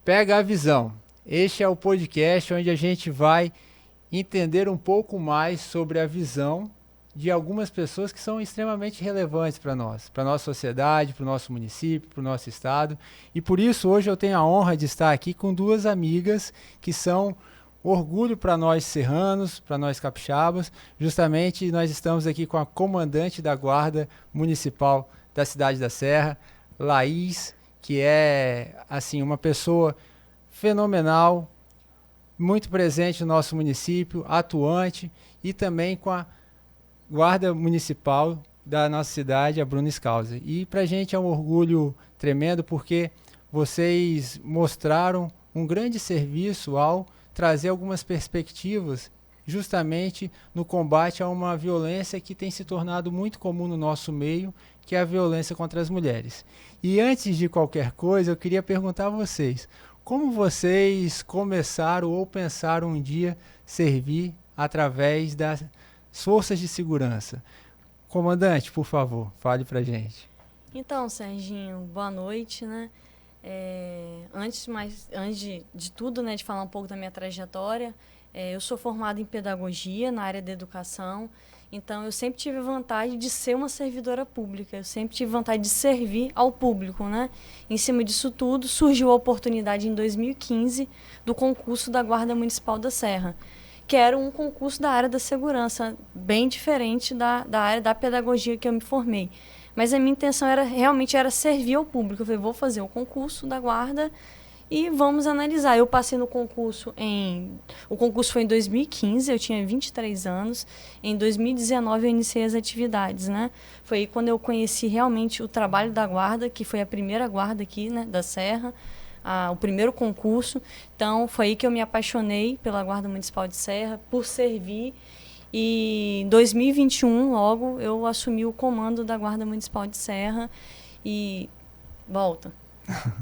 Pega a Visão. Este é o podcast onde a gente vai entender um pouco mais sobre a visão de algumas pessoas que são extremamente relevantes para nós, para a nossa sociedade, para o nosso município, para o nosso estado. E por isso hoje eu tenho a honra de estar aqui com duas amigas que são orgulho para nós serranos, para nós capixabas. Justamente nós estamos aqui com a comandante da Guarda Municipal da cidade da Serra, Laís, que é assim uma pessoa fenomenal, muito presente no nosso município, atuante, e também com a Guarda Municipal da nossa cidade, a Bruna Scalza. E para a gente é um orgulho tremendo porque vocês mostraram um grande serviço ao trazer algumas perspectivas justamente no combate a uma violência que tem se tornado muito comum no nosso meio, que é a violência contra as mulheres. E antes de qualquer coisa, eu queria perguntar a vocês, como vocês começaram ou pensaram um dia servir através das forças de segurança? Comandante, por favor, fale pra gente. Então, Serginho, boa noite, né? Antes de tudo, né, de falar um pouco da minha trajetória, eu sou formada em pedagogia na área da educação, então eu sempre tive vontade de ser uma servidora pública, eu sempre tive vontade de servir ao público, né? Em cima disso tudo, surgiu a oportunidade em 2015 do concurso da Guarda Municipal da Serra, que era um concurso da área da segurança, bem diferente da área da pedagogia que eu me formei. Mas a minha intenção realmente era servir ao público. Eu falei, vou fazer o concurso da guarda e vamos analisar. Eu passei no concurso O concurso foi em 2015, eu tinha 23 anos. Em 2019 eu iniciei as atividades, né? Foi aí quando eu conheci realmente o trabalho da guarda, que foi a primeira guarda aqui, né, da Serra, o primeiro concurso. Então foi aí que eu me apaixonei pela Guarda Municipal de Serra, por servir. E em 2021, logo, eu assumi o comando da Guarda Municipal de Serra e volta.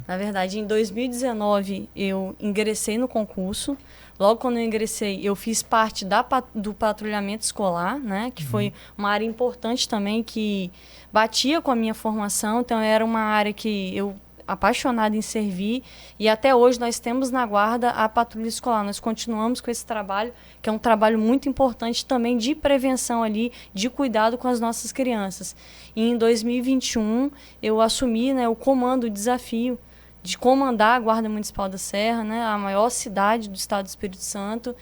Na verdade, em 2019, eu ingressei no concurso. Logo quando eu ingressei, eu fiz parte do patrulhamento escolar, né? Que foi uma área importante também, que batia com a minha formação. Então, era uma área que eu apaixonada em servir, e até hoje nós temos na Guarda a patrulha escolar. Nós continuamos com esse trabalho, que é um trabalho muito importante também de prevenção ali, de cuidado com as nossas crianças. E em 2021 eu assumi, né, o comando, o desafio de comandar a Guarda Municipal da Serra, né, a maior cidade do estado do Espírito Santo.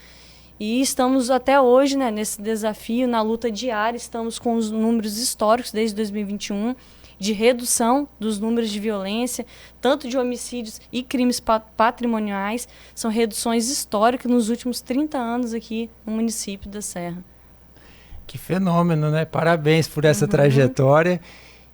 E estamos até hoje, né, nesse desafio, na luta diária, estamos com os números históricos desde 2021, de redução dos números de violência, tanto de homicídios e crimes patrimoniais. São reduções históricas nos últimos 30 anos aqui no município da Serra. Que fenômeno, né? Parabéns por essa trajetória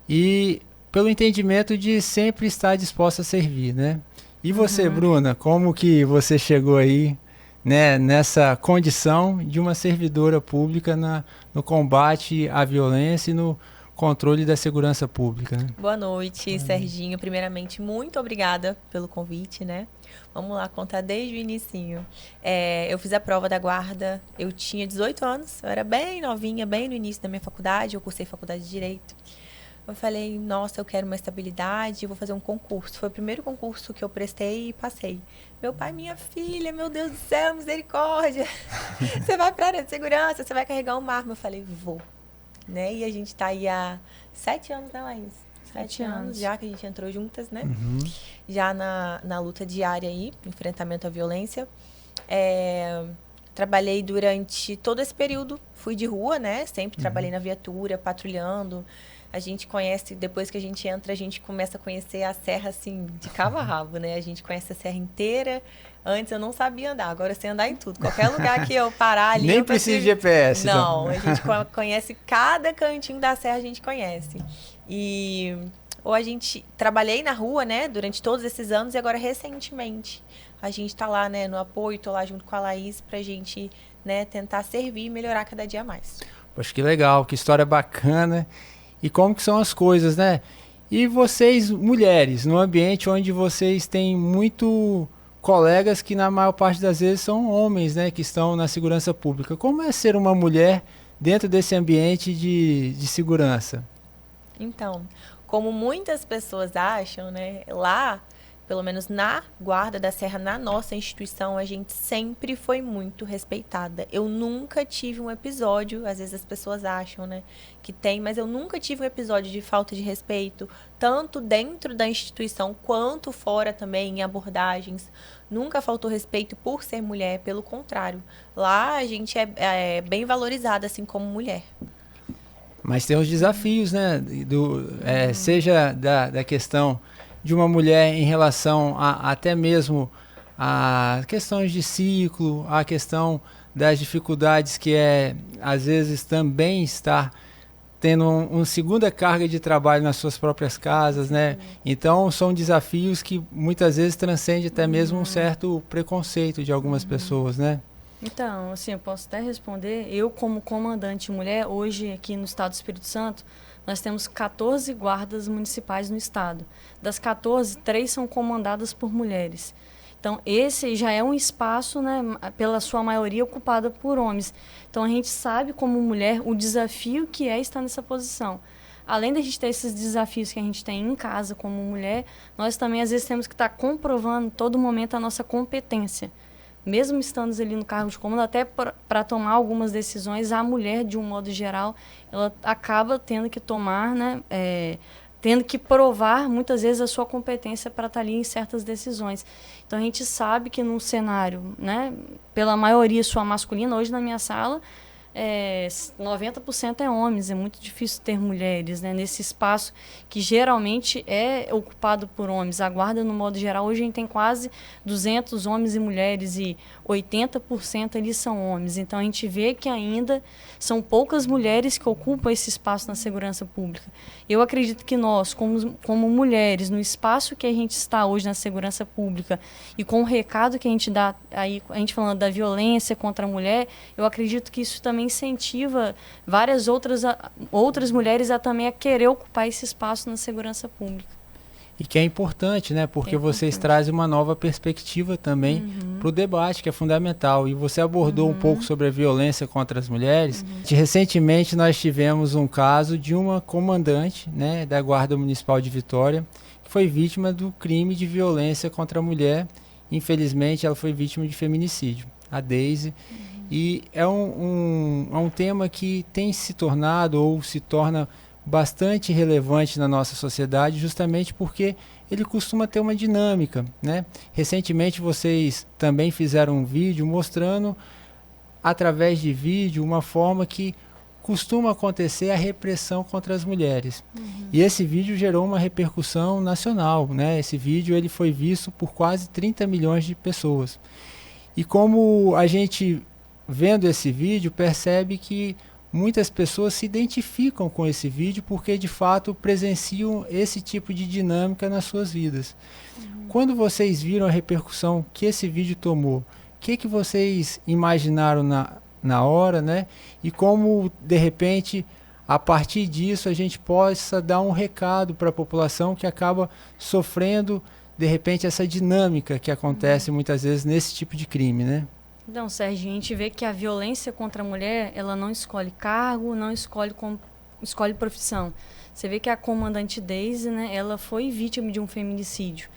e pelo entendimento de sempre estar disposta a servir, né? E você, Bruna, como que você chegou aí, né, nessa condição de uma servidora pública no combate à violência e no controle da segurança pública, né? Boa noite, Serginho. Primeiramente, muito obrigada pelo convite, né? Vamos lá, contar desde o inicinho. Eu fiz a prova da guarda, eu tinha 18 anos, eu era bem novinha, bem no início da minha faculdade, eu cursei faculdade de Direito. Eu falei, nossa, eu quero uma estabilidade, eu vou fazer um concurso. Foi o primeiro concurso que eu prestei e passei. Meu pai, minha filha, meu Deus do céu, misericórdia. Você vai para a área de segurança, você vai carregar uma arma. Eu falei, vou. Né? E a gente tá aí há 7 anos, né, Laís? 7 anos já que a gente entrou juntas, né? Já na luta diária aí, enfrentamento à violência. Trabalhei durante todo esse período, fui de rua, né? Sempre trabalhei na viatura, patrulhando. A gente conhece, depois que a gente entra, a gente começa a conhecer a serra, assim, de cabo a rabo, né? A gente conhece a serra inteira. Antes eu não sabia andar, agora eu sei andar em tudo. Qualquer lugar que eu parar ali... Nem precisa de GPS. Não, a gente conhece cada cantinho da serra, a gente conhece. E ou a gente... Trabalhei na rua, né, durante todos esses anos, e agora, recentemente, a gente tá lá, né, no apoio, tô lá junto com a Laís pra gente, né, tentar servir e melhorar cada dia mais. Poxa, que legal, que história bacana. E como que são as coisas, né? E vocês, mulheres, no ambiente onde vocês têm muito colegas que na maior parte das vezes são homens, né, que estão na segurança pública. Como é ser uma mulher dentro desse ambiente de segurança? Então, como muitas pessoas acham, né, lá pelo menos na Guarda da Serra, na nossa instituição, a gente sempre foi muito respeitada. Eu nunca tive um episódio, às vezes as pessoas acham, né, que tem, mas eu nunca tive um episódio de falta de respeito, tanto dentro da instituição quanto fora também, em abordagens. Nunca faltou respeito por ser mulher, pelo contrário. Lá a gente é bem valorizada, assim, como mulher. Mas tem os desafios, né? Seja da questão de uma mulher em relação até mesmo a questões de ciclo, a questão das dificuldades que às vezes, também estar tendo uma segunda carga de trabalho nas suas próprias casas, né? Então, são desafios que muitas vezes transcendem até mesmo um certo preconceito de algumas pessoas, né? Então, assim, eu posso até responder. Eu, como comandante mulher, hoje aqui no estado do Espírito Santo, nós temos 14 guardas municipais no estado. Das 14, 3 são comandadas por mulheres. Então, esse já é um espaço, né, pela sua maioria, ocupado por homens. Então, a gente sabe, como mulher, o desafio que é estar nessa posição. Além da gente ter esses desafios que a gente tem em casa como mulher, nós também, às vezes, temos que estar comprovando todo momento a nossa competência. Mesmo estando ali no cargo de comando, até para tomar algumas decisões, a mulher, de um modo geral, ela acaba tendo que tomar, né, tendo que provar, muitas vezes, a sua competência para estar ali em certas decisões. Então, a gente sabe que num cenário, né, pela maioria sua masculina, hoje na minha sala, 90% é homens, é muito difícil ter mulheres, né, nesse espaço que geralmente é ocupado por homens. A guarda, no modo geral, hoje a gente tem quase 200 homens e mulheres e 80% ali são homens. Então, a gente vê que ainda são poucas mulheres que ocupam esse espaço na segurança pública. Eu acredito que nós, como mulheres, no espaço que a gente está hoje na segurança pública e com o recado que a gente dá, aí, a gente falando da violência contra a mulher, eu acredito que isso também incentiva várias outras mulheres a também a querer ocupar esse espaço na segurança pública. E que é importante, né? Porque vocês trazem uma nova perspectiva também para o debate, que é fundamental. E você abordou um pouco sobre a violência contra as mulheres. Recentemente, nós tivemos um caso de uma comandante, né, da Guarda Municipal de Vitória, que foi vítima do crime de violência contra a mulher. Infelizmente, ela foi vítima de feminicídio, a Deise. E é um tema que tem se tornado ou se torna bastante relevante na nossa sociedade, justamente porque ele costuma ter uma dinâmica, né? Recentemente vocês também fizeram um vídeo mostrando, através de vídeo, uma forma que costuma acontecer a repressão contra as mulheres. E esse vídeo gerou uma repercussão nacional, né? Esse vídeo ele foi visto por quase 30 milhões de pessoas. E como a gente, vendo esse vídeo, percebe que muitas pessoas se identificam com esse vídeo porque, de fato, presenciam esse tipo de dinâmica nas suas vidas. Quando vocês viram a repercussão que esse vídeo tomou, o que vocês imaginaram na hora, né? E como, de repente, a partir disso, a gente possa dar um recado para a população que acaba sofrendo, de repente, essa dinâmica que acontece muitas vezes nesse tipo de crime, né? Então, Sérgio, a gente vê que a violência contra a mulher, ela não escolhe cargo, não escolhe profissão. Você vê que a comandante Deise, né, ela foi vítima de um feminicídio.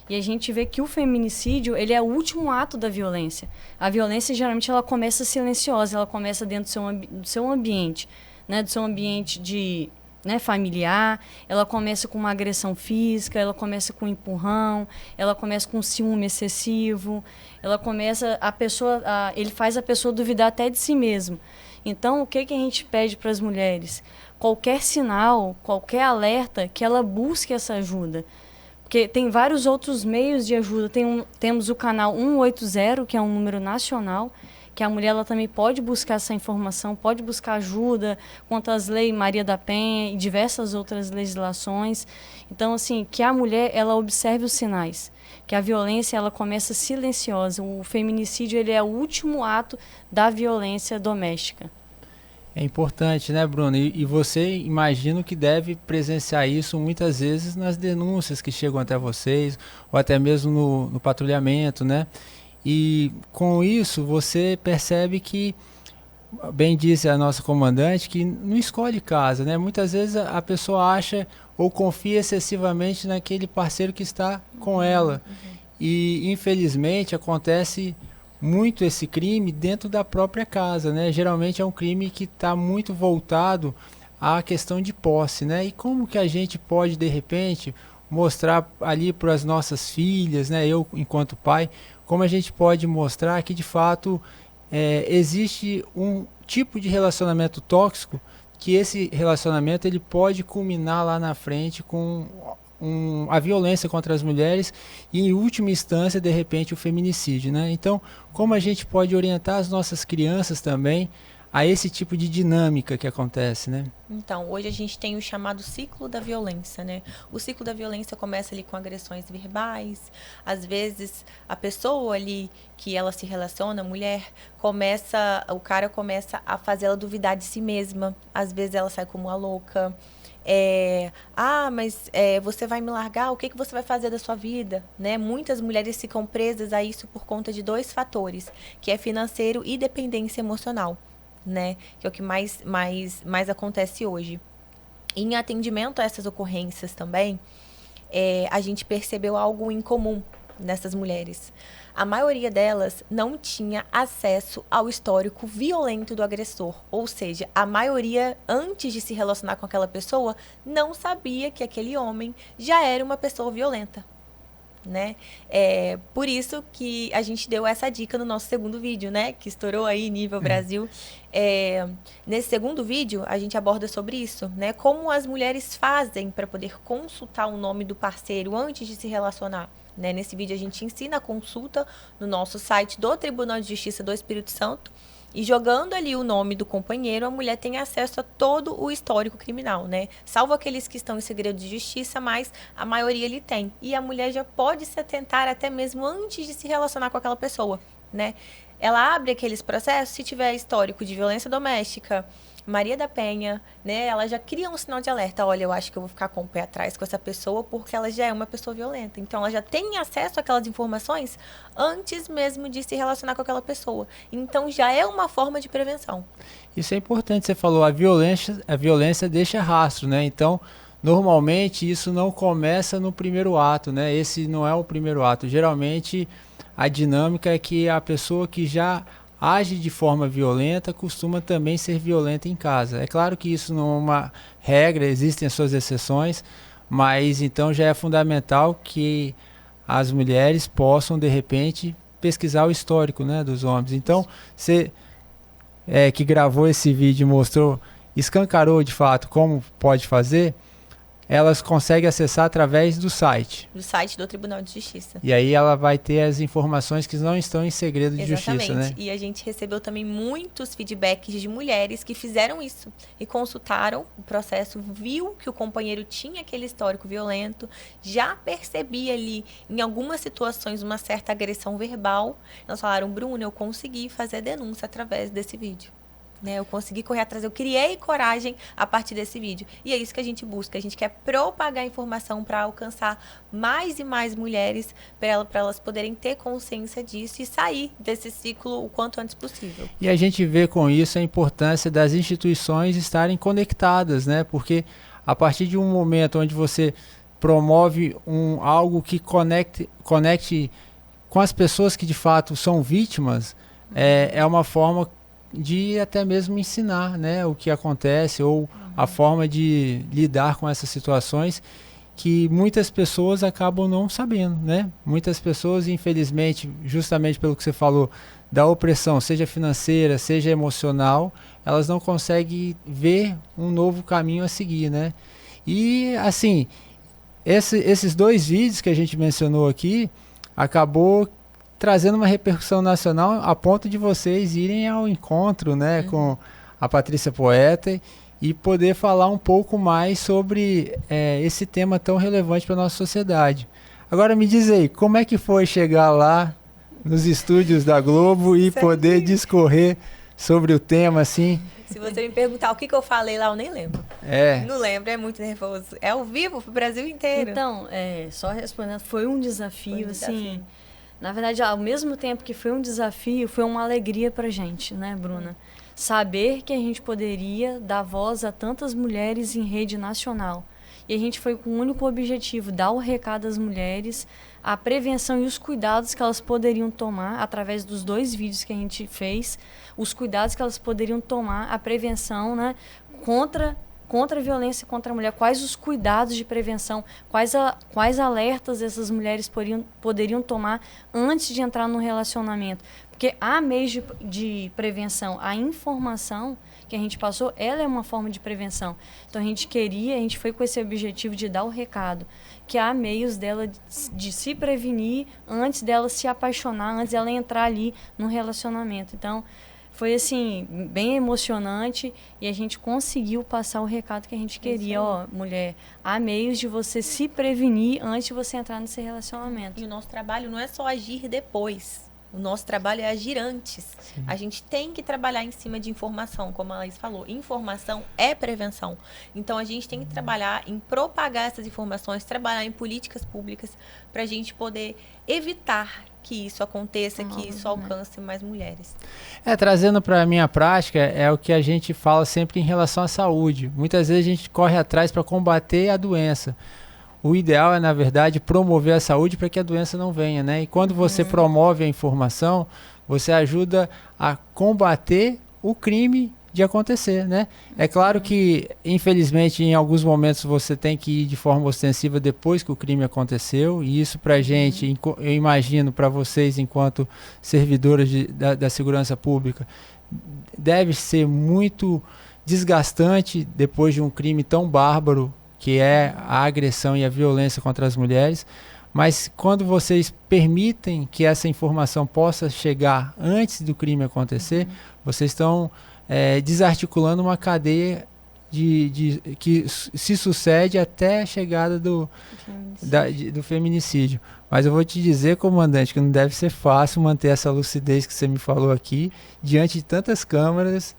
E a gente vê que o feminicídio, ele é o último ato da violência. A violência, geralmente, ela começa silenciosa, ela começa dentro do seu ambiente, né, do seu ambiente de, né, familiar, ela começa com uma agressão física, ela começa com um empurrão, ela começa com um ciúme excessivo, ela começa, ele faz a pessoa duvidar até de si mesmo. Então, o que a gente pede para as mulheres? Qualquer sinal, qualquer alerta, que ela busque essa ajuda. Porque tem vários outros meios de ajuda. Temos o canal 180, que é um número nacional, que a mulher ela também pode buscar essa informação, pode buscar ajuda quanto às leis Maria da Penha e diversas outras legislações. Então, assim, que a mulher ela observe os sinais, que a violência ela começa silenciosa. O feminicídio ele é o último ato da violência doméstica. É importante, né, Bruno? E você, imagino que deve presenciar isso muitas vezes nas denúncias que chegam até vocês, ou até mesmo no patrulhamento, né? E com isso você percebe que bem disse a nossa comandante, que não escolhe casa, né? Muitas vezes a pessoa acha ou confia excessivamente naquele parceiro que está com ela. E, infelizmente, acontece muito esse crime dentro da própria casa, né? Geralmente é um crime que está muito voltado à questão de posse, né? E como que a gente pode, de repente, mostrar ali para as nossas filhas, né? Eu, enquanto pai, como a gente pode mostrar que, de fato, existe um tipo de relacionamento tóxico, que esse relacionamento ele pode culminar lá na frente com a violência contra as mulheres e, em última instância, de repente, o feminicídio, né? Então, como a gente pode orientar as nossas crianças também a esse tipo de dinâmica que acontece, né? Então, hoje a gente tem o chamado ciclo da violência, né? O ciclo da violência começa ali com agressões verbais. Às vezes, a pessoa ali que ela se relaciona, a mulher, o cara começa a fazer ela duvidar de si mesma. Às vezes ela sai como uma louca. Mas você vai me largar, o que você vai fazer da sua vida? Né? Muitas mulheres ficam presas a isso por conta de 2 fatores, que é financeiro e dependência emocional, né? Que é o que mais acontece hoje. Em atendimento a essas ocorrências também, a gente percebeu algo em comum nessas mulheres. A maioria delas não tinha acesso ao histórico violento do agressor. Ou seja, a maioria, antes de se relacionar com aquela pessoa, não sabia que aquele homem já era uma pessoa violenta, né? Por isso que a gente deu essa dica no nosso segundo vídeo, né? Que estourou aí nível Brasil. Nesse segundo vídeo, a gente aborda sobre isso, né? Como as mulheres fazem para poder consultar o nome do parceiro antes de se relacionar. Né? Nesse vídeo a gente ensina a consulta no nosso site do Tribunal de Justiça do Espírito Santo. E jogando ali o nome do companheiro, a mulher tem acesso a todo o histórico criminal, né? Salvo aqueles que estão em segredo de justiça, mas a maioria ele tem. E a mulher já pode se atentar até mesmo antes de se relacionar com aquela pessoa, né? Ela abre aqueles processos se tiver histórico de violência doméstica, Maria da Penha, né? Ela já cria um sinal de alerta. Olha, eu acho que eu vou ficar com o pé atrás com essa pessoa porque ela já é uma pessoa violenta. Então, ela já tem acesso àquelas informações antes mesmo de se relacionar com aquela pessoa. Então, já é uma forma de prevenção. Isso é importante, você falou, a violência deixa rastro, né? Então, normalmente, isso não começa no primeiro ato, né? Esse não é o primeiro ato. Geralmente, a dinâmica é que a pessoa que já age de forma violenta costuma também ser violenta em casa. É claro que isso não é uma regra, existem as suas exceções, mas então já é fundamental que as mulheres possam, de repente, pesquisar o histórico, né, dos homens. Então, você que gravou esse vídeo e mostrou, escancarou de fato como pode fazer, elas conseguem acessar através do site. Do site do Tribunal de Justiça. E aí ela vai ter as informações que não estão em segredo de Exatamente. justiça, né? E a gente recebeu também muitos feedbacks de mulheres que fizeram isso e consultaram o processo, viu que o companheiro tinha aquele histórico violento, já percebia ali em algumas situações uma certa agressão verbal. Elas falaram, Bruna, eu consegui fazer a denúncia através desse vídeo. Né, eu consegui correr atrás, eu criei coragem a partir desse vídeo. E é isso que a gente busca. A gente quer propagar informação para alcançar mais e mais mulheres, para elas poderem ter consciência disso e sair desse ciclo o quanto antes possível. E a gente vê com isso a importância das instituições estarem conectadas, né? Porque a partir de um momento onde você promove algo que conecte com as pessoas que de fato são vítimas, é uma forma de até mesmo ensinar, né, o que acontece ou a forma de lidar com essas situações que muitas pessoas acabam não sabendo, né? Muitas pessoas, infelizmente, justamente pelo que você falou, da opressão, seja financeira, seja emocional, elas não conseguem ver um novo caminho a seguir, né? E, assim, esses 2 vídeos que a gente mencionou aqui, acabou trazendo uma repercussão nacional a ponto de vocês irem ao encontro, né, com a Patrícia Poeta e poder falar um pouco mais sobre esse tema tão relevante para a nossa sociedade. Agora me diz aí, como é que foi chegar lá nos estúdios da Globo e poder discorrer sobre o tema, assim? Se você me perguntar o que eu falei lá, eu nem lembro. Não lembro, é muito nervoso. É ao vivo pro Brasil inteiro. Então, só respondendo, foi um desafio, assim... Na verdade, ao mesmo tempo que foi um desafio, foi uma alegria pra gente, né, Bruna? saber que a gente poderia dar voz a tantas mulheres em rede nacional. E a gente foi com o único objetivo, dar o recado às mulheres, a prevenção e os cuidados que elas poderiam tomar, através dos 2 vídeos que a gente fez, os cuidados que elas poderiam tomar, a prevenção, né, contra a violência contra a mulher, quais os cuidados de prevenção, quais alertas essas mulheres poderiam tomar antes de entrar no relacionamento. Porque há meios de prevenção, a informação que a gente passou, ela é uma forma de prevenção. Então a gente foi com esse objetivo de dar o recado, que há meios dela de se prevenir antes dela se apaixonar, antes dela entrar ali no relacionamento. Então foi assim, bem emocionante e a gente conseguiu passar o recado que a gente queria. Ó, mulher, há meios de você se prevenir antes de você entrar nesse relacionamento. E o nosso trabalho não é só agir depois. O nosso trabalho é agir antes. Sim. A gente tem que trabalhar em cima de informação, como a Laís falou. Informação é prevenção. Então, a gente tem que trabalhar em propagar essas informações, trabalhar em políticas públicas para a gente poder evitar que isso aconteça, que isso alcance mais mulheres. Trazendo para a minha prática, é o que a gente fala sempre em relação à saúde. Muitas vezes a gente corre atrás para combater a doença. O ideal é, na verdade, promover a saúde para que a doença não venha, né? E quando você promove a informação, você ajuda a combater o crime de acontecer, né? É claro que, infelizmente, em alguns momentos você tem que ir de forma ostensiva depois que o crime aconteceu, e isso para a gente, eu imagino, para vocês, enquanto servidoras da segurança pública, deve ser muito desgastante depois de um crime tão bárbaro, que é a agressão e a violência contra as mulheres, mas quando vocês permitem que essa informação possa chegar antes do crime acontecer, vocês estão desarticulando uma cadeia que se sucede até a chegada do feminicídio. Mas eu vou te dizer, comandante, que não deve ser fácil manter essa lucidez que você me falou aqui, diante de tantas câmeras,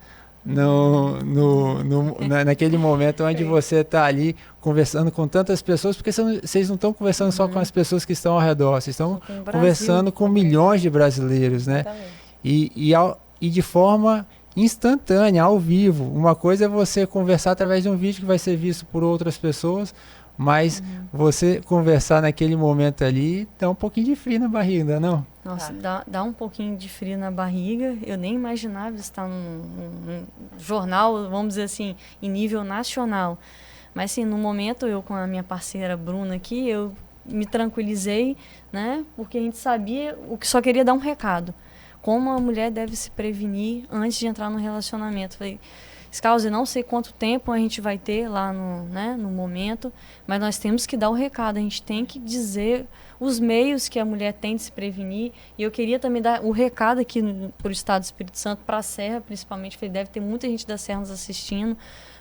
naquele momento onde você está ali conversando com tantas pessoas, porque vocês não estão conversando só com as pessoas que estão ao redor, vocês estão conversando com milhões de brasileiros, né? E de forma instantânea, ao vivo. Uma coisa é você conversar através de um vídeo que vai ser visto por outras pessoas, mas você conversar naquele momento ali dá um pouquinho de frio na barriga, não? Nossa, dá um pouquinho de frio na barriga. Eu nem imaginava estar num jornal, vamos dizer assim, em nível nacional. Mas, assim, no momento, eu com a minha parceira Bruna aqui, eu me tranquilizei, né? Porque a gente sabia, o que só queria dar um recado. Como a mulher deve se prevenir antes de entrar no relacionamento. Falei, Scalzi, não sei quanto tempo a gente vai ter lá no momento, mas nós temos que dar o recado, a gente tem que dizer os meios que a mulher tem de se prevenir. E eu queria também dar o recado aqui para o Estado do Espírito Santo, para a Serra principalmente, falei, deve ter muita gente da Serra nos assistindo,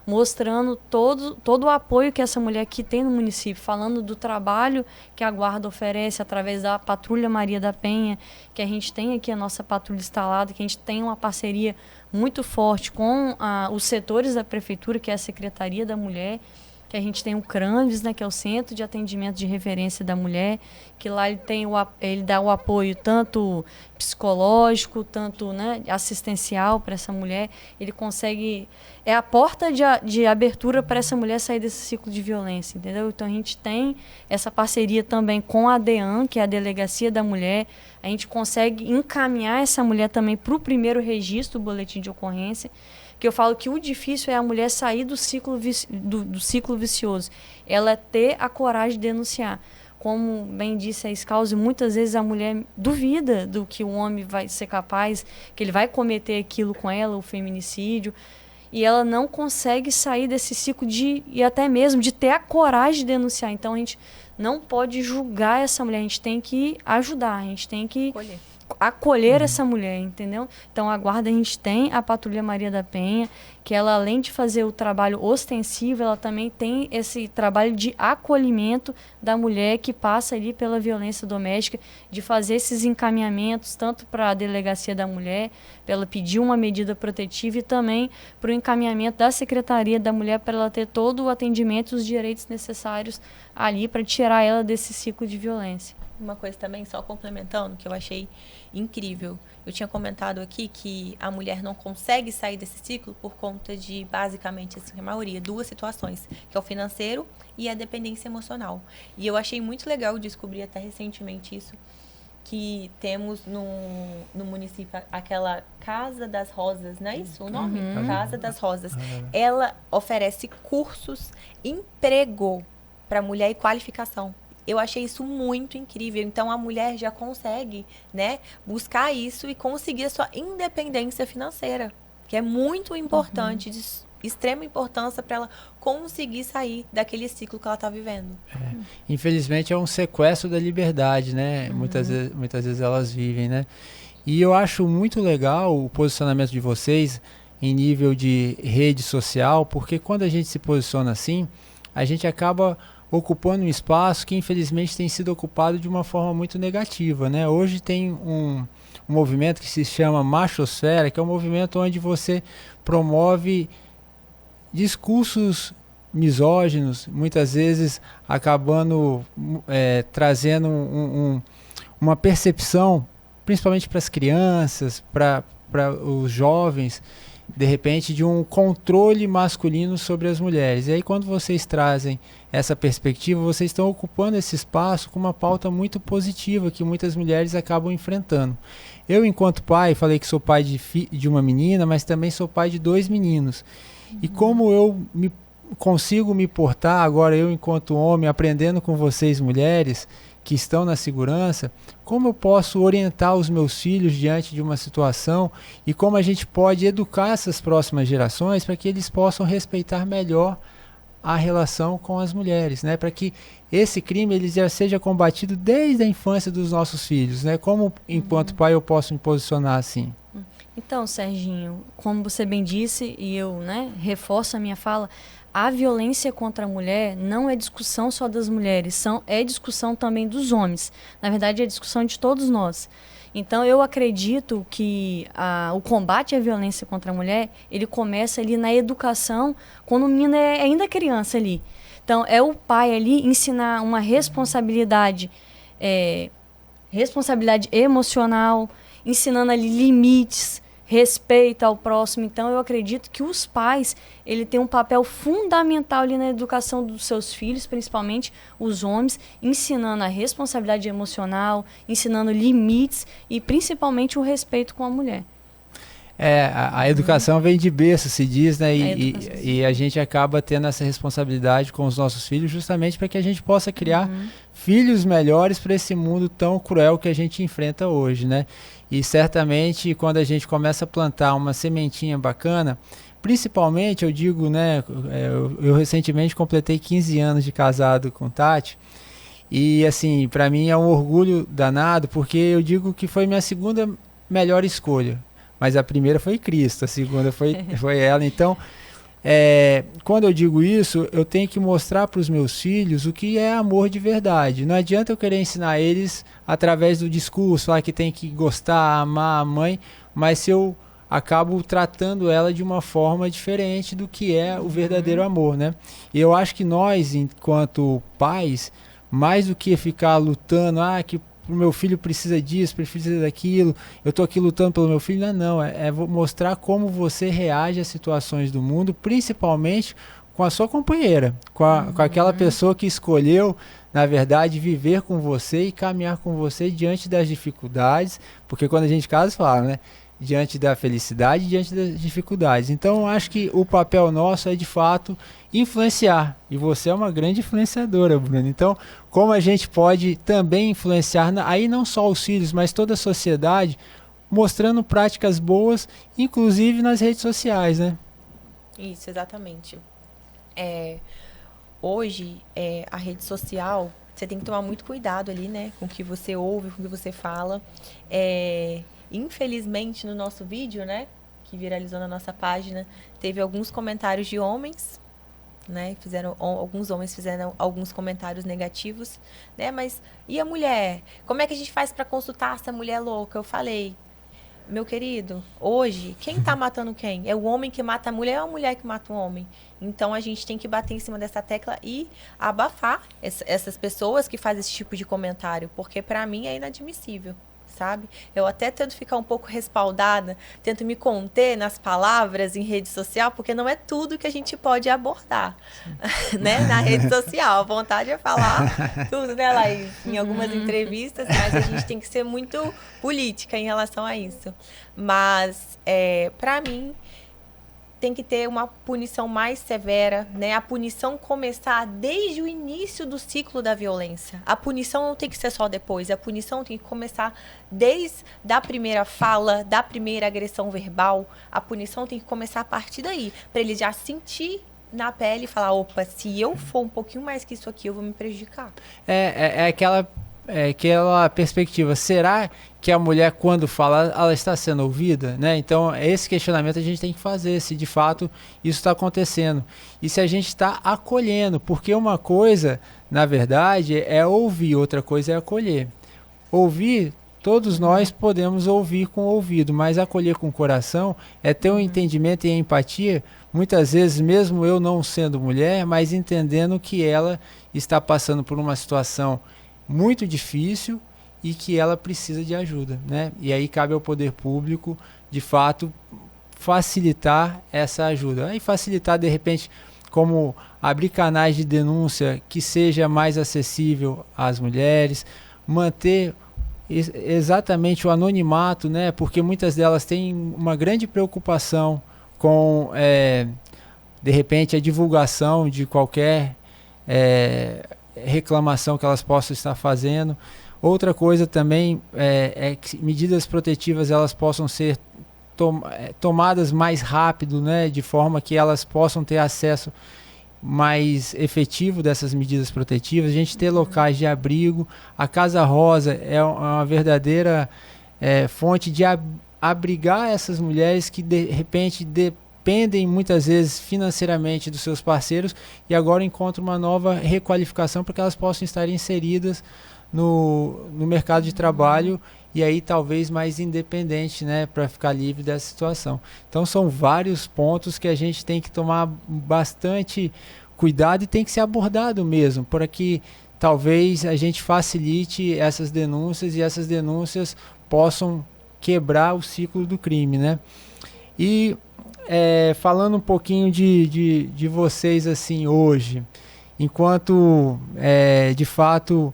mostrando todo o apoio que essa mulher aqui tem no município, falando do trabalho que a Guarda oferece através da Patrulha Maria da Penha, que a gente tem aqui a nossa patrulha instalada, que a gente tem uma parceria muito forte com os setores da Prefeitura, que é a Secretaria da Mulher, que a gente tem o CRANVES, né, que é o Centro de Atendimento de Referência da Mulher, que lá ele dá o apoio tanto psicológico, tanto, né, assistencial para essa mulher. Ele consegue... É a porta de abertura para essa mulher sair desse ciclo de violência, entendeu? Então a gente tem essa parceria também com a DEAN, que é a Delegacia da Mulher. A gente consegue encaminhar essa mulher também para o primeiro registro do boletim de ocorrência, que eu falo que o difícil é a mulher sair do ciclo vicioso. Ela ter a coragem de denunciar. Como bem disse a Scalzi, muitas vezes a mulher duvida do que o homem vai ser capaz, que ele vai cometer aquilo com ela, o feminicídio, e ela não consegue sair desse ciclo e até mesmo de ter a coragem de denunciar. Então a gente não pode julgar essa mulher, a gente tem que ajudar, a gente tem que acolher essa mulher, entendeu? Então a Guarda, a gente tem a Patrulha Maria da Penha, que ela, além de fazer o trabalho ostensivo, ela também tem esse trabalho de acolhimento da mulher que passa ali pela violência doméstica, de fazer esses encaminhamentos tanto para a Delegacia da Mulher, para ela pedir uma medida protetiva, e também para o encaminhamento da Secretaria da Mulher, para ela ter todo o atendimento e os direitos necessários ali para tirar ela desse ciclo de violência. Uma coisa também, só complementando, que eu achei incrível. Eu tinha comentado aqui que a mulher não consegue sair desse ciclo por conta de, basicamente, assim, a maioria, 2 situações, que é o financeiro e a dependência emocional. E eu achei muito legal descobrir até recentemente isso, que temos no município aquela Casa das Rosas, não é isso o nome? Casa das Rosas. Ela oferece cursos, emprego para mulher e qualificação. Eu achei isso muito incrível. Então, a mulher já consegue, né, buscar isso e conseguir a sua independência financeira, que é muito importante, de extrema importância para ela conseguir sair daquele ciclo que ela está vivendo. Infelizmente, é um sequestro da liberdade, né? Muitas vezes elas vivem, né? E eu acho muito legal o posicionamento de vocês em nível de rede social, porque quando a gente se posiciona assim, a gente acaba ocupando um espaço que infelizmente tem sido ocupado de uma forma muito negativa, né? Hoje tem um movimento que se chama Machosfera, que é um movimento onde você promove discursos misóginos, muitas vezes acabando trazendo uma percepção, principalmente para as crianças, para os jovens, de repente, de um controle masculino sobre as mulheres. E aí, quando vocês trazem essa perspectiva, vocês estão ocupando esse espaço com uma pauta muito positiva que muitas mulheres acabam enfrentando. Eu, enquanto pai, falei que sou pai de uma menina, mas também sou pai de 2 meninos. E como eu consigo me portar agora, eu enquanto homem, aprendendo com vocês mulheres que estão na segurança, como eu posso orientar os meus filhos diante de uma situação e como a gente pode educar essas próximas gerações para que eles possam respeitar melhor a relação com as mulheres, né? Para que esse crime ele já seja combatido desde a infância dos nossos filhos, né? Como, enquanto pai, eu posso me posicionar assim? Então, Serginho, como você bem disse, e eu, né, reforço a minha fala, a violência contra a mulher não é discussão só das mulheres, é discussão também dos homens. Na verdade, é discussão de todos nós. Então, eu acredito que o combate à violência contra a mulher, ele começa ali na educação, quando o menino é ainda criança ali. Então, é o pai ali ensinar uma responsabilidade emocional, ensinando ali limites, respeito ao próximo. Então, eu acredito que os pais, ele tem um papel fundamental ali na educação dos seus filhos, principalmente os homens, ensinando a responsabilidade emocional, ensinando limites e principalmente o respeito com a mulher. A educação vem de berço, se diz, né? E a gente acaba tendo essa responsabilidade com os nossos filhos justamente para que a gente possa criar filhos melhores para esse mundo tão cruel que a gente enfrenta hoje, né? E certamente quando a gente começa a plantar uma sementinha bacana, principalmente eu digo, né? Eu recentemente completei 15 anos de casado com Tati e assim, para mim é um orgulho danado porque eu digo que foi minha segunda melhor escolha. Mas a primeira foi Cristo, a segunda foi ela. Então, quando eu digo isso, eu tenho que mostrar para os meus filhos o que é amor de verdade. Não adianta eu querer ensinar eles através do discurso, falar que tem que gostar, amar a mãe, mas se eu acabo tratando ela de uma forma diferente do que é o verdadeiro amor, né? E eu acho que nós, enquanto pais, mais do que ficar lutando, que o meu filho precisa disso, precisa daquilo, eu estou aqui lutando pelo meu filho, não, é mostrar como você reage às situações do mundo, principalmente com a sua companheira, com aquela pessoa que escolheu, na verdade, viver com você e caminhar com você diante das dificuldades, porque quando a gente casa, fala, né? Diante da felicidade, diante das dificuldades. Então, eu acho que o papel nosso é, de fato, influenciar. E você é uma grande influenciadora, Bruna. Então, como a gente pode também influenciar, aí não só os filhos, mas toda a sociedade, mostrando práticas boas, inclusive nas redes sociais, né? Isso, exatamente. Hoje, a rede social, você tem que tomar muito cuidado ali, né? Com o que você ouve, com o que você fala. Infelizmente, no nosso vídeo, né, que viralizou na nossa página, teve alguns comentários de homens, né, alguns homens fizeram alguns comentários negativos, né, mas e a mulher? Como é que a gente faz para consultar essa mulher louca? Eu falei, meu querido, hoje, quem tá matando quem? É o homem que mata a mulher ou a mulher que mata o homem? Então, a gente tem que bater em cima dessa tecla e abafar essas pessoas que fazem esse tipo de comentário, porque para mim é inadmissível. sabe? Eu até tento ficar um pouco respaldada, tento me conter nas palavras em rede social, porque não é tudo que a gente pode abordar, né? Na rede social. A vontade é falar tudo, né, Laís? Em algumas entrevistas, mas a gente tem que ser muito política em relação a isso. Mas, para mim, tem que ter uma punição mais severa, né? A punição começar desde o início do ciclo da violência. A punição não tem que ser só depois, a punição tem que começar desde a primeira fala, da primeira agressão verbal. A punição tem que começar a partir daí, para ele já sentir na pele e falar, opa, se eu for um pouquinho mais que isso aqui, eu vou me prejudicar. É aquela perspectiva. Será que a mulher, quando fala, ela está sendo ouvida, né? Então, esse questionamento a gente tem que fazer, se de fato isso está acontecendo. E se a gente está acolhendo, porque uma coisa, na verdade, é ouvir, outra coisa é acolher. Ouvir, todos nós podemos ouvir com o ouvido, mas acolher com o coração é ter um entendimento e empatia, muitas vezes, mesmo eu não sendo mulher, mas entendendo que ela está passando por uma situação muito difícil e que ela precisa de ajuda, né? E aí cabe ao poder público, de fato, facilitar essa ajuda. Aí facilitar, de repente, como abrir canais de denúncia que seja mais acessível às mulheres, manter exatamente o anonimato, né? Porque muitas delas têm uma grande preocupação com, de repente, a divulgação de qualquer reclamação que elas possam estar fazendo. Outra coisa também é que medidas protetivas elas possam ser tomadas mais rápido, né, de forma que elas possam ter acesso mais efetivo dessas medidas protetivas. A gente ter locais de abrigo. A Casa Rosa é uma verdadeira fonte de abrigar essas mulheres que de repente dependem muitas vezes financeiramente dos seus parceiros e agora encontram uma nova requalificação para que elas possam estar inseridas no mercado de trabalho e aí talvez mais independente, né, para ficar livre dessa situação. Então são vários pontos que a gente tem que tomar bastante cuidado e tem que ser abordado mesmo, para que talvez a gente facilite essas denúncias e essas denúncias possam quebrar o ciclo do crime, né? E falando um pouquinho de vocês assim hoje, enquanto de fato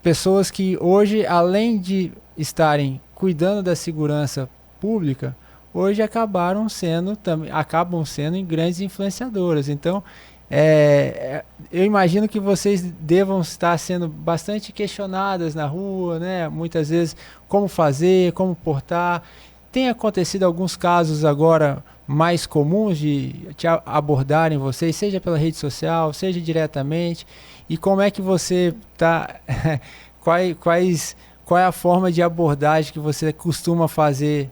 pessoas que hoje, além de estarem cuidando da segurança pública, hoje acabam sendo em grandes influenciadoras. Então, eu imagino que vocês devam estar sendo bastante questionadas na rua, né? Muitas vezes, como fazer, como portar. Tem acontecido alguns casos agora mais comuns de te abordarem vocês, seja pela rede social, seja diretamente. E como é que você está... qual é a forma de abordagem que você costuma fazer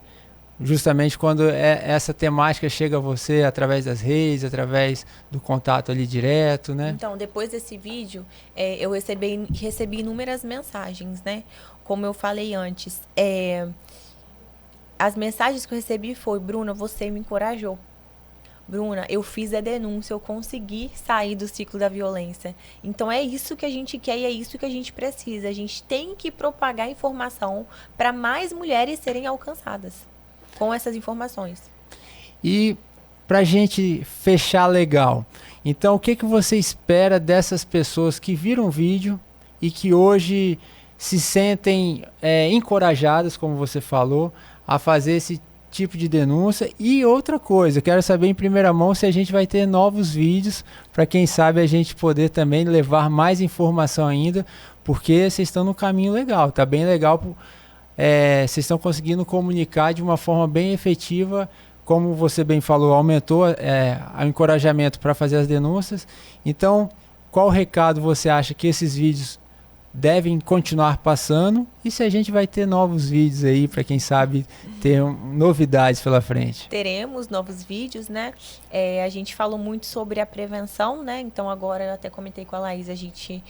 justamente quando essa temática chega a você através das redes, através do contato ali direto, né? Então, depois desse vídeo, eu recebi inúmeras mensagens, né? Como eu falei antes, as mensagens que eu recebi foi: Bruna, você me encorajou. Bruna, eu fiz a denúncia, eu consegui sair do ciclo da violência. Então é isso que a gente quer e é isso que a gente precisa. A gente tem que propagar informação para mais mulheres serem alcançadas com essas informações. E para a gente fechar legal, então o que você espera dessas pessoas que viram o vídeo e que hoje se sentem encorajadas, como você falou, a fazer esse tipo de denúncia? E outra coisa, eu quero saber em primeira mão se a gente vai ter novos vídeos para quem sabe a gente poder também levar mais informação ainda, porque vocês estão no caminho legal, tá bem legal, vocês estão conseguindo comunicar de uma forma bem efetiva, como você bem falou, aumentou o encorajamento para fazer as denúncias. Então, qual recado você acha que esses vídeos devem continuar passando e se a gente vai ter novos vídeos aí para quem sabe ter novidades pela frente? Teremos novos vídeos, né? A gente falou muito sobre a prevenção, né? Então agora eu até comentei com a Laís, a gente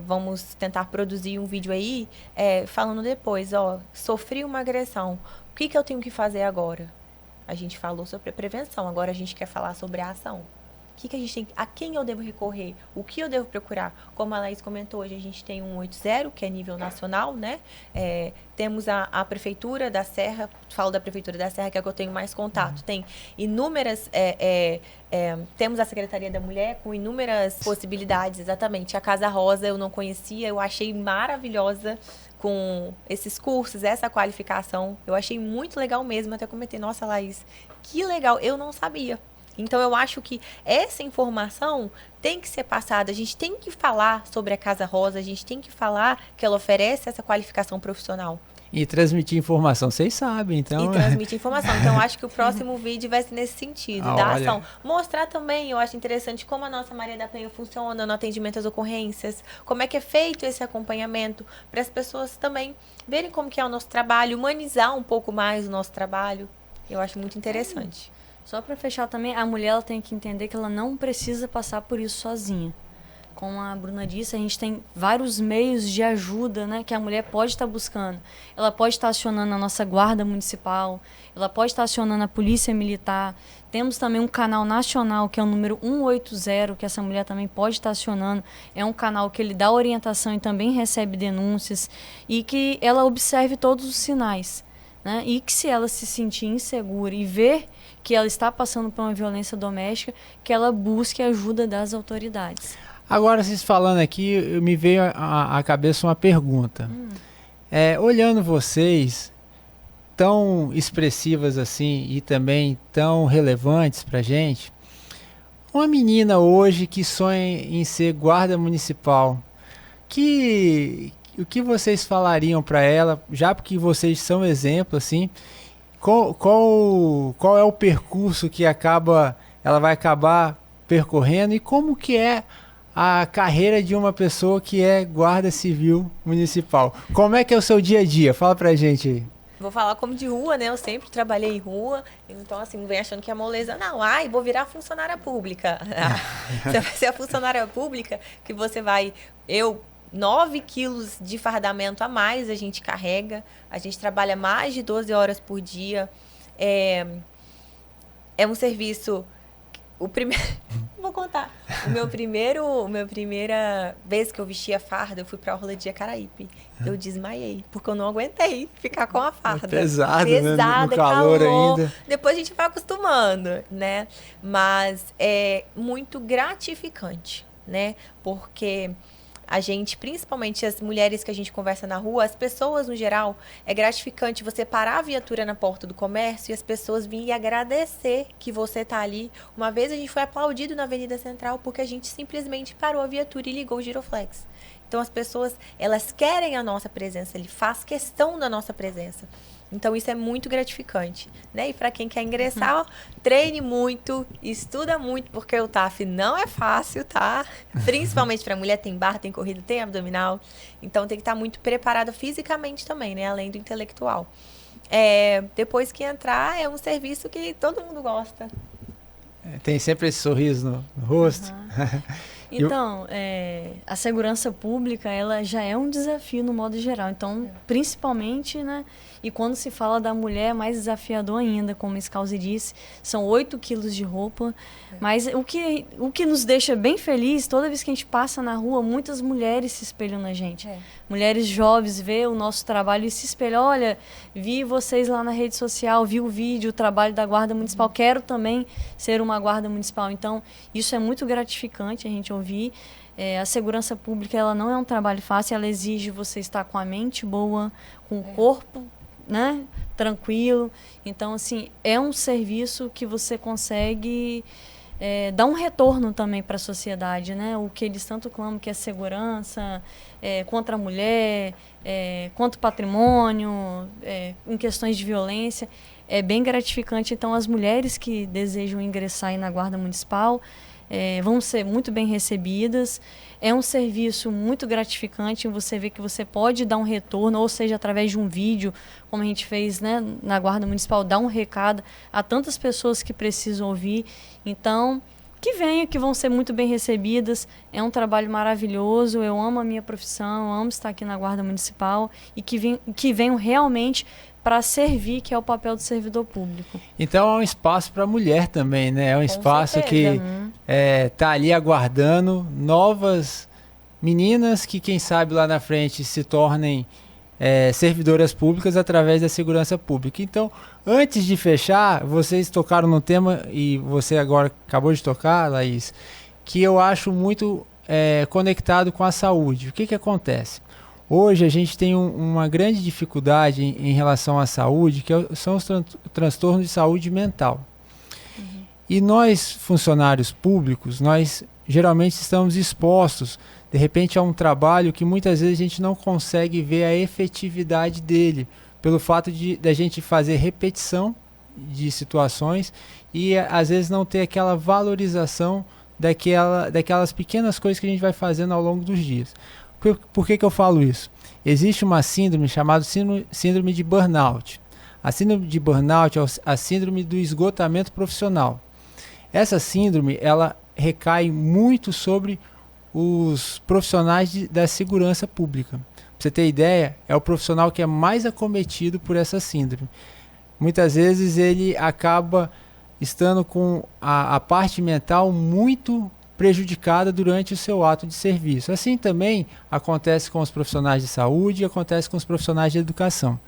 vamos tentar produzir um vídeo aí falando depois, sofri uma agressão, o que eu tenho que fazer agora? A gente falou sobre a prevenção, agora a gente quer falar sobre a ação. a quem eu devo recorrer, o que eu devo procurar. Como a Laís comentou, hoje a gente tem um 180, que é nível nacional, né? Temos a Prefeitura da Serra, falo da Prefeitura da Serra, que é a que eu tenho mais contato. Tem inúmeras, temos a Secretaria da Mulher com inúmeras possibilidades, exatamente. A Casa Rosa eu não conhecia, eu achei maravilhosa com esses cursos, essa qualificação. Eu achei muito legal mesmo, até comentei, nossa, Laís, que legal, eu não sabia. Então, eu acho que essa informação tem que ser passada. A gente tem que falar sobre a Casa Rosa, a gente tem que falar que ela oferece essa qualificação profissional. E transmitir informação, vocês sabem, então... E transmitir informação. Então, eu acho que o próximo vídeo vai ser nesse sentido, da ação. Mostrar também, eu acho interessante, como a nossa Maria da Penha funciona no atendimento às ocorrências, como é que é feito esse acompanhamento, para as pessoas também verem como que é o nosso trabalho, humanizar um pouco mais o nosso trabalho. Eu acho muito interessante. Só para fechar também, a mulher ela tem que entender que ela não precisa passar por isso sozinha. Como a Bruna disse, a gente tem vários meios de ajuda, né, que a mulher pode estar buscando. Ela pode estar acionando a nossa guarda municipal, ela pode estar acionando a polícia militar. Temos também um canal nacional, que é o número 180, que essa mulher também pode estar acionando. É um canal que ele dá orientação e também recebe denúncias, e que ela observe todos os sinais, né, e que se ela se sentir insegura e ver que ela está passando por uma violência doméstica, que ela busque a ajuda das autoridades. Agora, vocês falando aqui, me veio à cabeça uma pergunta. Olhando vocês, tão expressivas assim e também tão relevantes pra gente, uma menina hoje que sonha em ser guarda municipal, o que vocês falariam para ela, já porque vocês são exemplo, assim, qual é o percurso que ela vai acabar percorrendo e como que é a carreira de uma pessoa que é guarda civil municipal? Como é que é o seu dia a dia? Fala pra gente aí. Vou falar como de rua, né? Eu sempre trabalhei em rua, então assim, não vem achando que é moleza, não. Ai, vou virar funcionária pública. Você vai ser a funcionária pública que você vai... 9 quilos de fardamento a mais a gente carrega. A gente trabalha mais de 12 horas por dia. É um serviço... Vou contar. Minha primeira vez que eu vesti a farda, eu fui pra Orla de Jacaraípe. Eu desmaiei, porque eu não aguentei ficar com a farda. Pesado, né? No calor ainda. Depois a gente vai acostumando, né? Mas é muito gratificante, né? Porque a gente, principalmente as mulheres que a gente conversa na rua, as pessoas no geral, é gratificante você parar a viatura na porta do comércio e as pessoas virem agradecer que você está ali. Uma vez a gente foi aplaudido na Avenida Central porque a gente simplesmente parou a viatura e ligou o giroflex. Então as pessoas, elas querem a nossa presença, ele faz questão da nossa presença. Então, isso é muito gratificante, né? E para quem quer ingressar, ó, treine muito, estuda muito, porque o TAF não é fácil, tá? Principalmente para mulher, tem barra, tem corrida, tem abdominal. Então, tem que estar muito preparada fisicamente também, né? Além do intelectual. Depois que entrar, é um serviço que todo mundo gosta. Tem sempre esse sorriso no rosto. Então, a segurança pública, ela já é um desafio no modo geral. Então, principalmente, né? E quando se fala da mulher, é mais desafiador ainda, como a Scalzi disse, são 8 quilos de roupa. Mas o que nos deixa bem feliz, toda vez que a gente passa na rua, muitas mulheres se espelham na gente. Mulheres jovens vê o nosso trabalho e se espelham. Olha, vi vocês lá na rede social, vi o vídeo, o trabalho da Guarda Municipal, quero também ser uma Guarda Municipal. Então, isso é muito gratificante a gente ouvir. A segurança pública, ela não é um trabalho fácil, ela exige você estar com a mente boa, com o corpo, né, tranquilo. Então, assim, é um serviço que você consegue dar um retorno também para a sociedade, né? O que eles tanto clamam, que é segurança contra a mulher, contra o patrimônio, em questões de violência. É bem gratificante. Então, as mulheres que desejam ingressar aí na Guarda Municipal vão ser muito bem recebidas. É um serviço muito gratificante, você vê que você pode dar um retorno, ou seja, através de um vídeo, como a gente fez, né, na Guarda Municipal, dar um recado a tantas pessoas que precisam ouvir. Então, que venham, que vão ser muito bem recebidas. É um trabalho maravilhoso, eu amo a minha profissão, eu amo estar aqui na Guarda Municipal e que venham realmente para servir, que é o papel do servidor público. Então é um espaço para a mulher também, né? É um espaço que tá ali aguardando novas meninas que, quem sabe, lá na frente se tornem servidoras públicas através da segurança pública. Então, antes de fechar, vocês tocaram no tema, e você agora acabou de tocar, Laís, que eu acho muito conectado com a saúde. O que acontece? Hoje a gente tem uma grande dificuldade em relação à saúde, que são os transtornos de saúde mental. E nós, funcionários públicos, nós geralmente estamos expostos, de repente, a um trabalho que muitas vezes a gente não consegue ver a efetividade dele, pelo fato da gente fazer repetição de situações e às vezes não ter aquela valorização daquelas pequenas coisas que a gente vai fazendo ao longo dos dias. Por que eu falo isso? Existe uma síndrome chamada síndrome de burnout. A síndrome de burnout é a síndrome do esgotamento profissional. Essa síndrome, ela recai muito sobre os profissionais da segurança pública. Pra você ter ideia, é o profissional que é mais acometido por essa síndrome. Muitas vezes ele acaba estando com a parte mental muito prejudicada durante o seu ato de serviço. Assim também acontece com os profissionais de saúde e acontece com os profissionais de educação.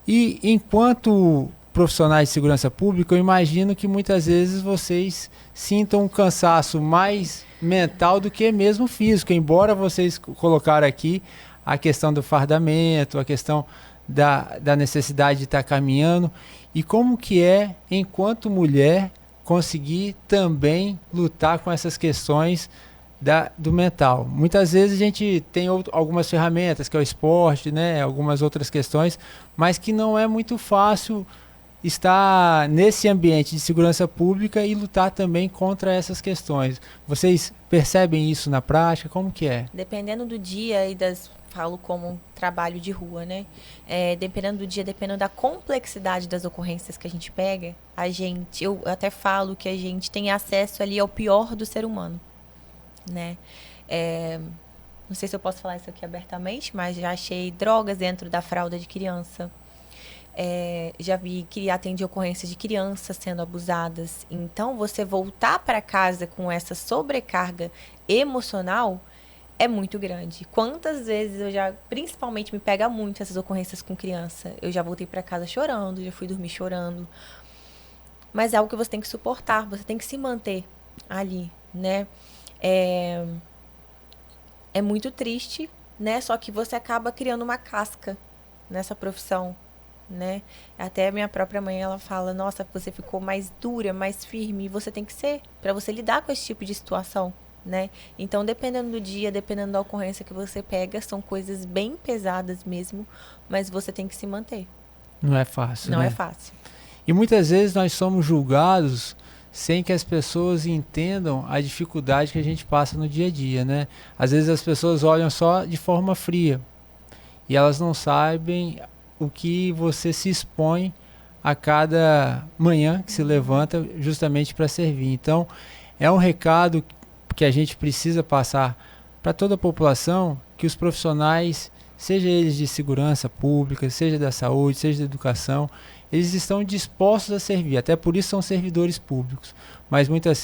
E enquanto profissionais de segurança pública, eu imagino que muitas vezes vocês sintam um cansaço mais mental do que mesmo físico, embora vocês colocaram aqui a questão do fardamento, a questão da necessidade de estar caminhando, e como que enquanto mulher, conseguir também lutar com essas questões do mental. Muitas vezes a gente tem algumas ferramentas, que é o esporte, né, algumas outras questões, mas que não é muito fácil estar nesse ambiente de segurança pública e lutar também contra essas questões. Vocês percebem isso na prática? Como que é? Dependendo do dia falo como um trabalho de rua, né? Dependendo do dia, dependendo da complexidade das ocorrências que a gente pega, eu até falo que a gente tem acesso ali ao pior do ser humano, né? Não sei se eu posso falar isso aqui abertamente, mas já achei drogas dentro da fralda de criança. Já vi que atendi ocorrências de crianças sendo abusadas. Então, você voltar para casa com essa sobrecarga emocional é muito grande. Quantas vezes principalmente me pega muito essas ocorrências com criança. Eu já voltei para casa chorando, já fui dormir chorando. Mas é algo que você tem que suportar, você tem que se manter ali, né? É muito triste, né? Só que você acaba criando uma casca nessa profissão, né? Até a minha própria mãe, ela fala: nossa, você ficou mais dura, mais firme, e você tem que ser, para você lidar com esse tipo de situação, né? Então, dependendo do dia, dependendo da ocorrência que você pega, são coisas bem pesadas mesmo, mas você tem que se manter. Não é fácil, Não né? é fácil. E muitas vezes nós somos julgados sem que as pessoas entendam a dificuldade que a gente passa no dia a dia, né? Às vezes as pessoas olham só de forma fria e elas não sabem o que você se expõe a cada manhã que se levanta justamente para servir. Então, é um recado que a gente precisa passar para toda a população, que os profissionais, seja eles de segurança pública, seja da saúde, seja da educação, eles estão dispostos a servir, até por isso são servidores públicos. Mas muitas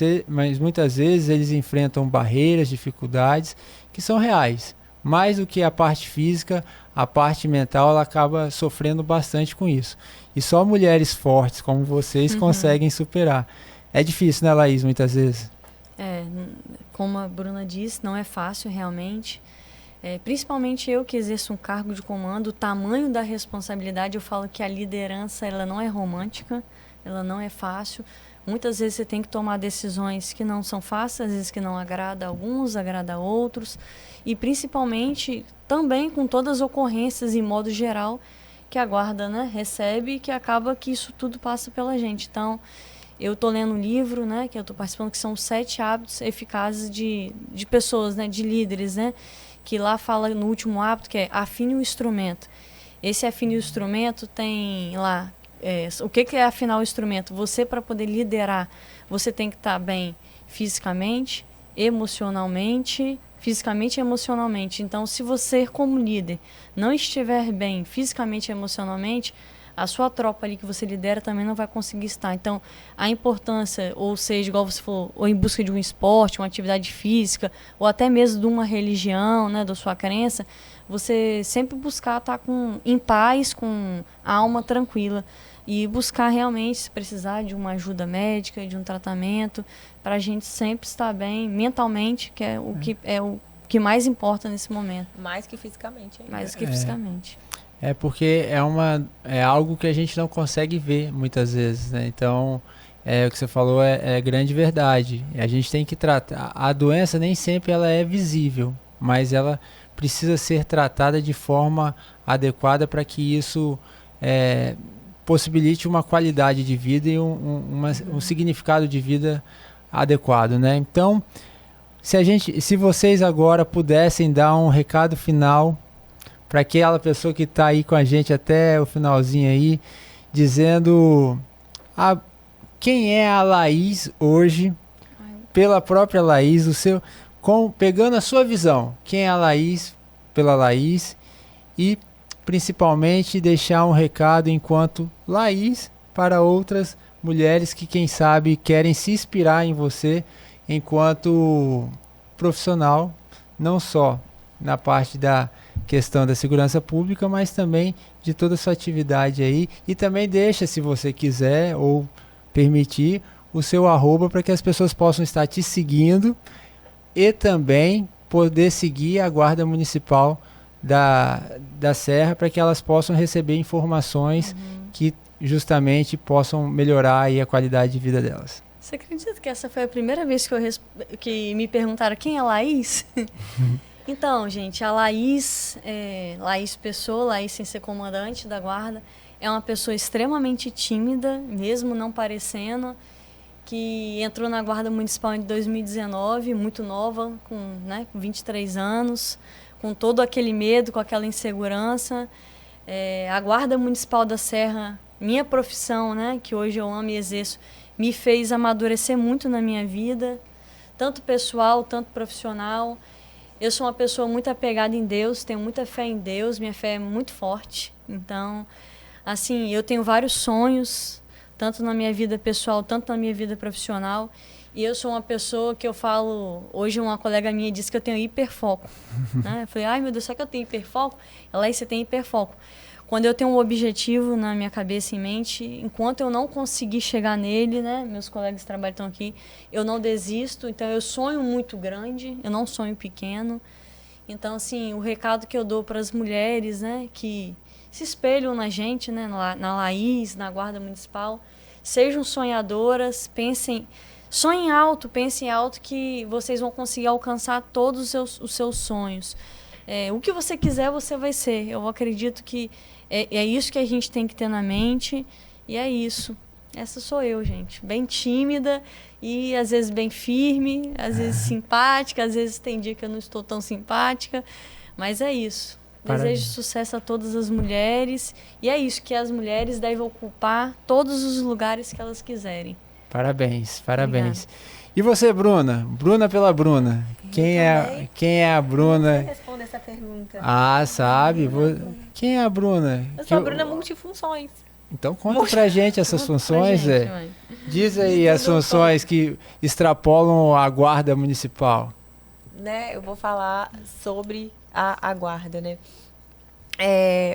vezes eles enfrentam barreiras, dificuldades que são reais. Mais do que a parte física, a parte mental, ela acaba sofrendo bastante com isso. E só mulheres fortes como vocês conseguem superar. É difícil, né, Laís, muitas vezes? Como a Bruna disse, não é fácil realmente. Principalmente eu que exerço um cargo de comando, o tamanho da responsabilidade, eu falo que a liderança, ela não é romântica, ela não é fácil. Muitas vezes você tem que tomar decisões que não são fáceis, às vezes que não agrada a alguns, agrada a outros. E principalmente também com todas as ocorrências em modo geral que a guarda, né, recebe, e que acaba que isso tudo passa pela gente. Então, eu estou lendo um livro, né, que eu estou participando, que são 7 hábitos eficazes de pessoas, né, de líderes, né, que lá fala no último hábito, que é afine o instrumento. Esse afine o instrumento tem lá, o que é afinar o instrumento? Você, para poder liderar, você tem que estar bem fisicamente, emocionalmente, fisicamente e emocionalmente. Então, se você, como líder, não estiver bem fisicamente e emocionalmente, a sua tropa ali que você lidera também não vai conseguir estar. Então, a importância, ou seja, igual você falou, ou em busca de um esporte, uma atividade física, ou até mesmo de uma religião, né, da sua crença, você sempre buscar estar em paz, com a alma tranquila. E buscar realmente, se precisar de uma ajuda médica, de um tratamento, para a gente sempre estar bem mentalmente, que é o que mais importa nesse momento. Mais que fisicamente. Ainda. Mais que fisicamente. Porque é algo que a gente não consegue ver muitas vezes, né? Então, o que você falou é grande verdade. A gente tem que tratar. A doença nem sempre ela é visível, mas ela precisa ser tratada de forma adequada para que isso possibilite uma qualidade de vida e um significado de vida adequado, né? Então, se vocês agora pudessem dar um recado final para aquela pessoa que está aí com a gente até o finalzinho aí, dizendo quem é a Laís hoje, pela própria Laís, pegando a sua visão, quem é a Laís pela Laís, e principalmente deixar um recado enquanto Laís para outras mulheres que, quem sabe, querem se inspirar em você enquanto profissional, não só na parte da questão da segurança pública, mas também de toda a sua atividade aí. E também deixa, se você quiser ou permitir, o seu @ para que as pessoas possam estar te seguindo e também poder seguir a Guarda Municipal da Serra, para que elas possam receber informações que justamente possam melhorar aí a qualidade de vida delas. Você acredita que essa foi a primeira vez que me perguntaram quem é a Laís? Então, gente, a Laís Pessoa, Laís sem ser comandante da Guarda, é uma pessoa extremamente tímida, mesmo não parecendo, que entrou na Guarda Municipal em 2019, muito nova, com 23 anos, com todo aquele medo, com aquela insegurança. A Guarda Municipal da Serra, minha profissão, né, que hoje eu amo e exerço, me fez amadurecer muito na minha vida, tanto pessoal, tanto profissional. Eu sou uma pessoa muito apegada em Deus, tenho muita fé em Deus, minha fé é muito forte. Então, assim, eu tenho vários sonhos, tanto na minha vida pessoal, tanto na minha vida profissional. E eu sou uma pessoa que eu falo... Hoje uma colega minha disse que eu tenho hiperfoco. Né? Eu falei, ai meu Deus, será que eu tenho hiperfoco? Ela, aí você tem hiperfoco. Quando eu tenho um objetivo na minha cabeça e mente, enquanto eu não conseguir chegar nele, né? Meus colegas de trabalho estão aqui, eu não desisto. Então eu sonho muito grande, eu não sonho pequeno. Então, assim, o recado que eu dou para as mulheres, né, que se espelham na gente, né, na Laís, na Guarda Municipal, sejam sonhadoras, sonhem alto, pensem alto, que vocês vão conseguir alcançar todos os seus sonhos. O que você quiser, você vai ser. Eu acredito que é isso que a gente tem que ter na mente, e é isso. Essa sou eu, gente. Bem tímida e às vezes bem firme, às vezes simpática, às vezes tem dia que eu não estou tão simpática, mas é isso. Parabéns. Desejo sucesso a todas as mulheres, e é isso, que as mulheres devem ocupar todos os lugares que elas quiserem. Parabéns, parabéns. Obrigada. E você, Bruna? Bruna pela Bruna. Quem é a Bruna? Você responde essa pergunta. Sabe? Quem é a Bruna? Eu sou a Bruna multifunções. Então conta pra gente essas funções, Diz aí as funções que extrapolam a Guarda Municipal. Né, eu vou falar sobre a Guarda, né?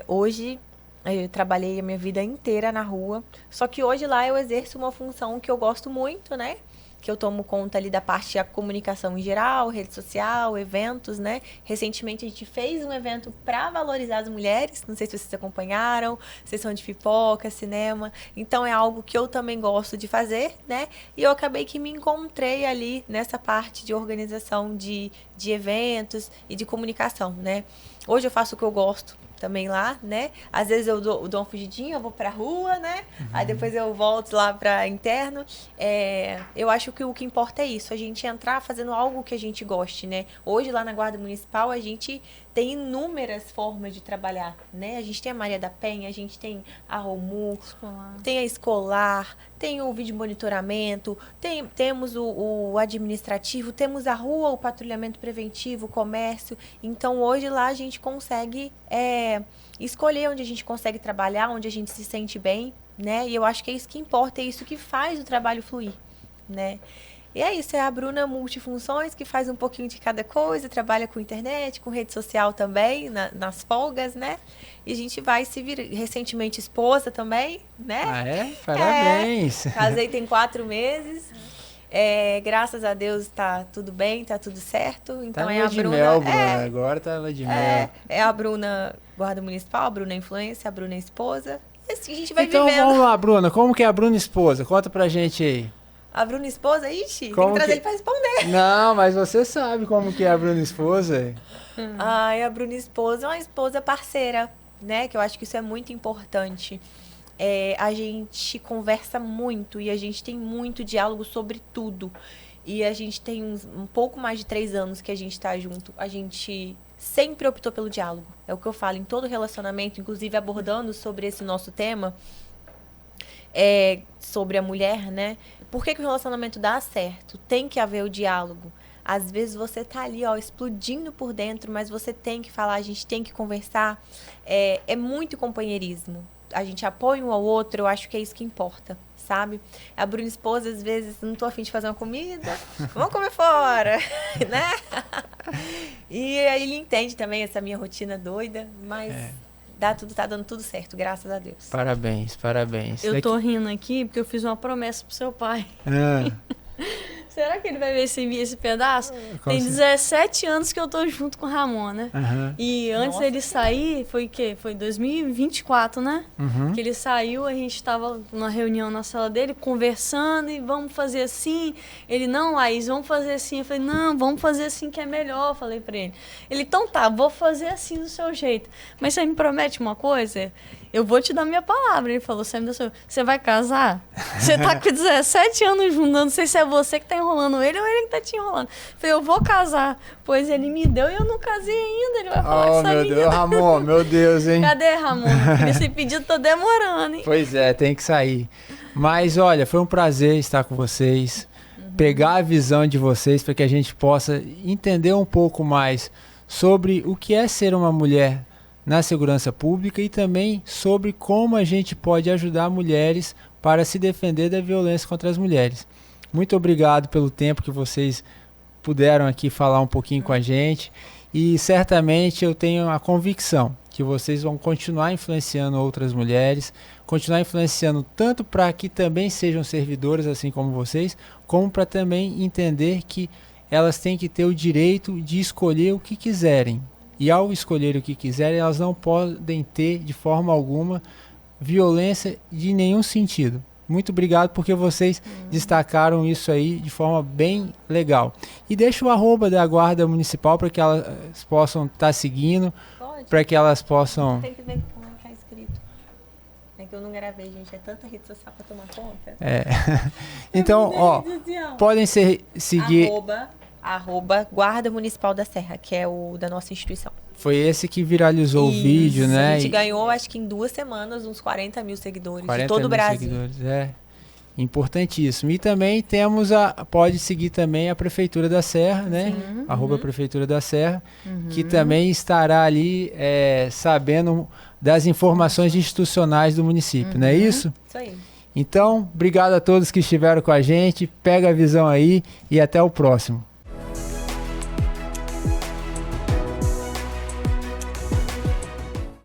Hoje eu trabalhei a minha vida inteira na rua, só que hoje lá eu exerço uma função que eu gosto muito, né? Que eu tomo conta ali da parte da comunicação em geral, rede social, eventos, né? Recentemente a gente fez um evento para valorizar as mulheres, não sei se vocês acompanharam, sessão de pipoca, cinema, então é algo que eu também gosto de fazer, né? E eu acabei que me encontrei ali nessa parte de organização de eventos e de comunicação, né? Hoje eu faço o que eu gosto também lá, né? Às vezes eu dou uma fugidinha, eu vou pra rua, né? Aí depois eu volto lá pra interno. Eu acho que o que importa é isso, a gente entrar fazendo algo que a gente goste, né? Hoje lá na Guarda Municipal a gente tem inúmeras formas de trabalhar, né? A gente tem a Maria da Penha, a gente tem a Romu, tem a Escolar, tem o vídeo monitoramento, temos o administrativo, temos a rua, o patrulhamento preventivo, o comércio. Então, hoje lá a gente consegue escolher onde a gente consegue trabalhar, onde a gente se sente bem, né? E eu acho que é isso que importa, é isso que faz o trabalho fluir, né? E é isso, é a Bruna Multifunções, que faz um pouquinho de cada coisa, trabalha com internet, com rede social também, nas folgas, né? E a gente vai se vir recentemente esposa também, né? Ah, é? Parabéns! Casei tem 4 meses. Graças a Deus tá tudo bem, tá tudo certo. Então tá é a de Bruna. Mel, Bruna. Agora tá lua de mel. É a Bruna Guarda Municipal, a Bruna Influência, a Bruna Esposa. E assim a gente vai então vivendo. vamos lá, Bruna. Como que é a Bruna Esposa? Conta pra gente aí. A Bruna Esposa, ixi, Como tem que trazer que... ele pra responder. Não, mas você sabe como que é a Bruna Esposa. A Bruna Esposa é uma esposa parceira, né? Que eu acho que isso é muito importante. A gente conversa muito e a gente tem muito diálogo sobre tudo. E a gente tem um pouco mais de 3 anos que a gente tá junto. A gente sempre optou pelo diálogo. É o que eu falo em todo relacionamento, inclusive abordando sobre esse nosso tema, sobre a mulher, né? Por que o relacionamento dá certo? Tem que haver o diálogo. Às vezes você tá ali, ó, explodindo por dentro, mas você tem que falar, a gente tem que conversar. É muito companheirismo. A gente apoia um ao outro, eu acho que é isso que importa, sabe? A Bruna Esposa, às vezes, não tô a fim de fazer uma comida, vamos comer fora, né? E aí ele entende também essa minha rotina doida, mas... tá dando tudo certo, graças a Deus. Parabéns, parabéns. Eu tô rindo aqui porque eu fiz uma promessa pro seu pai. Será que ele vai ver esse pedaço? Tem 17 anos que eu tô junto com o Ramon, né? Uhum. E antes dele sair, foi o quê? Foi 2024, né? Uhum. Que ele saiu, a gente tava numa reunião na sala dele, conversando, e vamos fazer assim. Ele, não, Laís, vamos fazer assim. Eu falei, não, vamos fazer assim que é melhor, falei pra ele. Ele, então tá, vou fazer assim do seu jeito. Mas você me promete uma coisa? Eu vou te dar minha palavra. Ele falou, você vai casar? Você tá com 17 anos junto, não sei se é você que tá enrolando ele ou ele que tá te enrolando. Eu falei, eu vou casar. Pois ele me deu e eu não casei ainda. Ele vai falar isso aí. Oh, meu Deus, Ramon, meu Deus, hein? Cadê, Ramon? Esse pedido tá demorando, hein? Pois é, tem que sair. Mas, olha, foi um prazer estar com vocês. Pegar a visão de vocês para que a gente possa entender um pouco mais sobre o que é ser uma mulher na segurança pública e também sobre como a gente pode ajudar mulheres para se defender da violência contra as mulheres. Muito obrigado pelo tempo que vocês puderam aqui falar um pouquinho com a gente e certamente eu tenho a convicção que vocês vão continuar influenciando outras mulheres, continuar influenciando tanto para que também sejam servidoras assim como vocês, como para também entender que elas têm que ter o direito de escolher o que quiserem. E ao escolher o que quiserem, elas não podem ter, de forma alguma, violência de nenhum sentido. Muito obrigado porque vocês destacaram isso aí de forma bem legal. E deixa o @, da Guarda Municipal para que elas possam estar seguindo, para que elas possam... Tem que ver como é que tá escrito. É que eu não gravei, gente. É tanta rede social para tomar conta. Então, ó, podem seguir... @ Guarda Municipal da Serra, que é o da nossa instituição. Foi esse que viralizou o vídeo, né? A gente ganhou, acho que em 2 semanas, uns 40 mil seguidores 40 de todo o Brasil. Seguidores, importantíssimo. E também temos pode seguir também a Prefeitura da Serra, né? @ Prefeitura da Serra, que também estará ali sabendo das informações institucionais do município, não é isso? Isso aí. Então, obrigado a todos que estiveram com a gente, pega a visão aí e até o próximo.